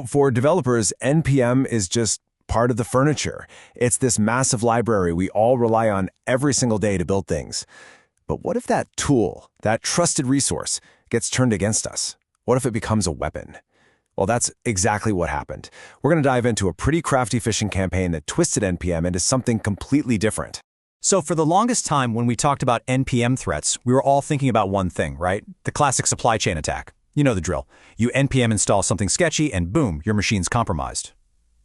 For developers, NPM is just part of the furniture. It's this massive library we all rely on every single day to build things. But what if that tool, that trusted resource, gets turned against us? What if it becomes a weapon? Well, that's exactly what happened. We're going to dive into a pretty crafty phishing campaign that twisted NPM into something completely different. So for the longest time when we talked about NPM threats, we were all thinking about one thing, right? The classic supply chain attack. You know the drill. You NPM install something sketchy and boom, your machine's compromised.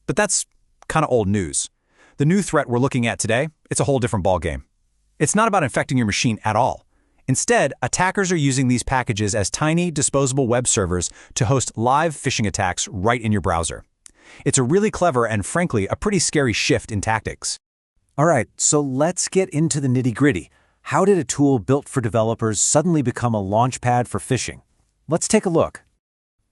But that's kind of old news. The new threat we're looking at today, it's a whole different ballgame. It's not about infecting your machine at all. Instead, attackers are using these packages as tiny, disposable web servers to host live phishing attacks right in your browser. It's a really clever and, frankly, a pretty scary shift in tactics. All right, so let's get into the nitty-gritty. How did a tool built for developers suddenly become a launchpad for phishing? Let's take a look.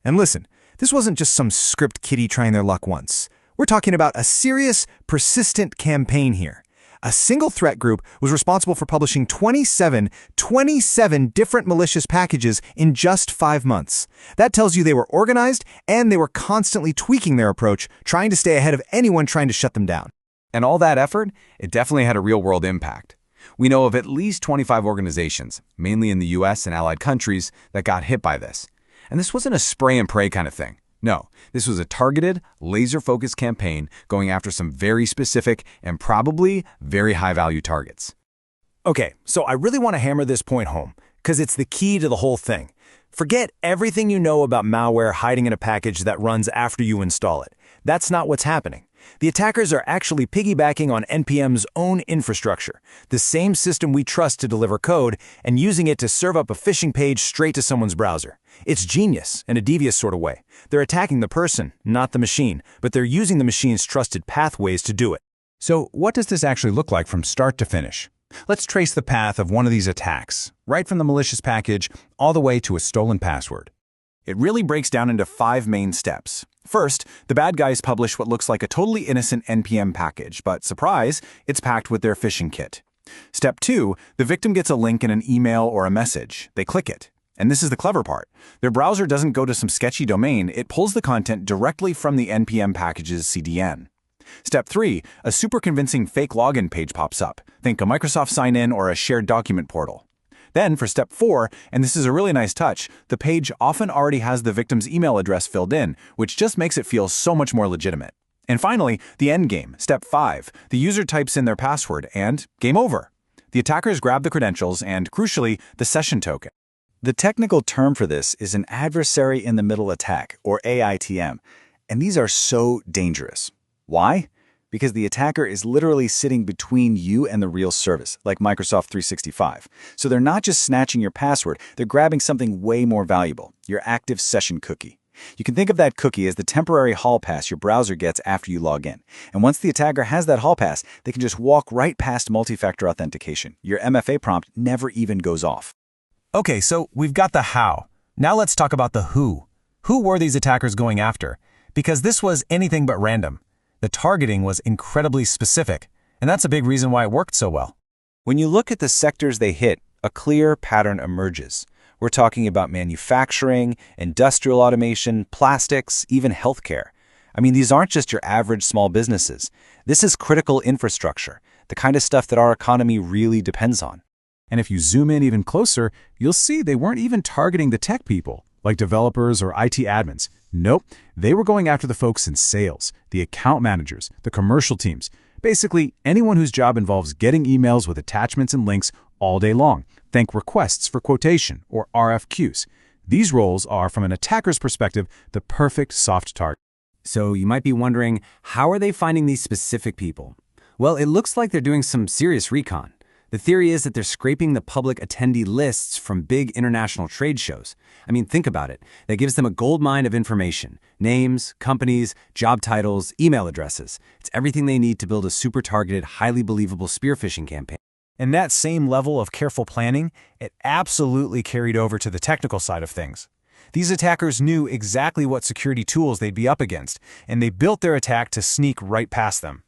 And listen, this wasn't just some script kiddie trying their luck once. We're talking about a serious, persistent campaign here. A single threat group was responsible for publishing 27 different malicious packages in just 5 months. That tells you they were organized and they were constantly tweaking their approach, trying to stay ahead of anyone trying to shut them down. And all that effort, it definitely had a real-world impact. We know of at least 25 organizations, mainly in the US and allied countries, that got hit by this. And this wasn't a spray-and-pray kind of thing. No, this was a targeted, laser-focused campaign going after some very specific and probably very high-value targets. Okay, so I really want to hammer this point home, because it's the key to the whole thing. Forget everything you know about malware hiding in a package that runs after you install it. That's not what's happening. The attackers are actually piggybacking on NPM's own infrastructure, the same system we trust to deliver code, and using it to serve up a phishing page straight to someone's browser. It's genius in a devious sort of way. They're attacking the person, not the machine, but they're using the machine's trusted pathways to do it. So what does this actually look like from start to finish? Let's trace the path of one of these attacks, right from the malicious package all the way to a stolen password. It really breaks down into 5 main steps. First, the bad guys publish what looks like a totally innocent NPM package, but surprise, it's packed with their phishing kit. Step 2, the victim gets a link in an email or a message. They click it. And this is the clever part. Their browser doesn't go to some sketchy domain, it pulls the content directly from the NPM package's CDN. Step 3, a super convincing fake login page pops up. Think a Microsoft sign-in or a shared document portal. Then for step 4, and this is a really nice touch, the page often already has the victim's email address filled in, which just makes it feel so much more legitimate. And finally, the end game, step 5. The user types in their password and game over. The attackers grab the credentials and, crucially, the session token. The technical term for this is an adversary in the middle attack, or AITM, and these are so dangerous. Why? Because the attacker is literally sitting between you and the real service, like Microsoft 365. So they're not just snatching your password, they're grabbing something way more valuable, your active session cookie. You can think of that cookie as the temporary hall pass your browser gets after you log in. And once the attacker has that hall pass, they can just walk right past multi-factor authentication. Your MFA prompt never even goes off. Okay, so we've got the how. Now let's talk about the who. Who were these attackers going after? Because this was anything but random. The targeting was incredibly specific, and that's a big reason why it worked so well. When you look at the sectors they hit, a clear pattern emerges. We're talking about manufacturing, industrial automation, plastics, even healthcare. I mean, these aren't just your average small businesses. This is critical infrastructure, the kind of stuff that our economy really depends on. And if you zoom in even closer, you'll see they weren't even targeting the tech people, like developers or IT admins. Nope, they were going after the folks in sales, the account managers, the commercial teams, basically anyone whose job involves getting emails with attachments and links all day long. Think requests for quotation or RFQs. These roles are, from an attacker's perspective, the perfect soft target. So you might be wondering, how are they finding these specific people? Well, it looks like they're doing some serious recon. The theory is that they're scraping the public attendee lists from big international trade shows. I mean, think about it. That gives them a goldmine of information. Names, companies, job titles, email addresses. It's everything they need to build a super targeted, highly believable spear phishing campaign. And that same level of careful planning, it absolutely carried over to the technical side of things. These attackers knew exactly what security tools they'd be up against, and they built their attack to sneak right past them.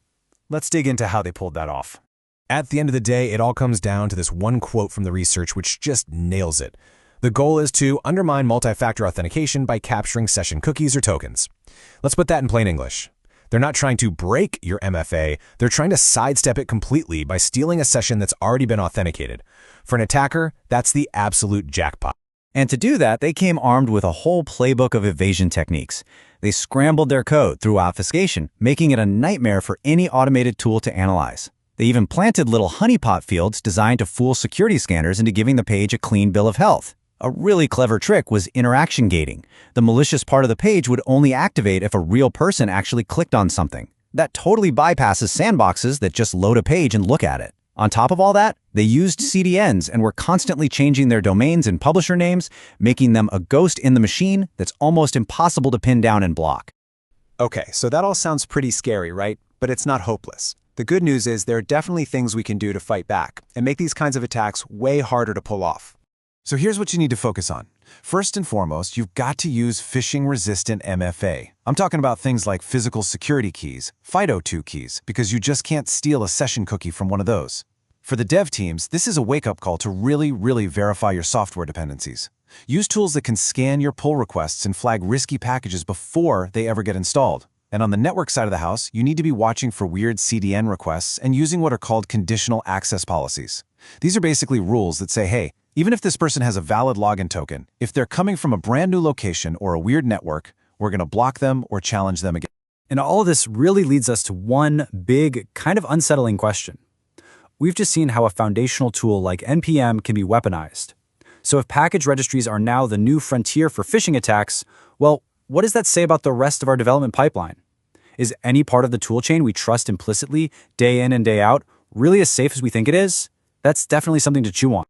Let's dig into how they pulled that off. At the end of the day, it all comes down to this one quote from the research which just nails it. The goal is to undermine multi-factor authentication by capturing session cookies or tokens. Let's put that in plain English. They're not trying to break your MFA, they're trying to sidestep it completely by stealing a session that's already been authenticated. For an attacker, that's the absolute jackpot. And to do that, they came armed with a whole playbook of evasion techniques. They scrambled their code through obfuscation, making it a nightmare for any automated tool to analyze. They even planted little honeypot fields designed to fool security scanners into giving the page a clean bill of health. A really clever trick was interaction gating. The malicious part of the page would only activate if a real person actually clicked on something. That totally bypasses sandboxes that just load a page and look at it. On top of all that, they used CDNs and were constantly changing their domains and publisher names, making them a ghost in the machine that's almost impossible to pin down and block. Okay, so that all sounds pretty scary, right? But it's not hopeless. The good news is there are definitely things we can do to fight back and make these kinds of attacks way harder to pull off. So here's what you need to focus on. First and foremost, you've got to use phishing-resistant MFA. I'm talking about things like physical security keys, FIDO2 keys, because you just can't steal a session cookie from one of those. For the dev teams, this is a wake-up call to really verify your software dependencies. Use tools that can scan your pull requests and flag risky packages before they ever get installed. And on the network side of the house, you need to be watching for weird CDN requests and using what are called conditional access policies. These are basically rules that say, hey, even if this person has a valid login token, if they're coming from a brand new location or a weird network, we're going to block them or challenge them again. And all of this really leads us to one big, kind of unsettling question. We've just seen how a foundational tool like NPM can be weaponized. So if package registries are now the new frontier for phishing attacks, well, what does that say about the rest of our development pipeline? Is any part of the toolchain we trust implicitly, day in and day out, really as safe as we think it is? That's definitely something to chew on.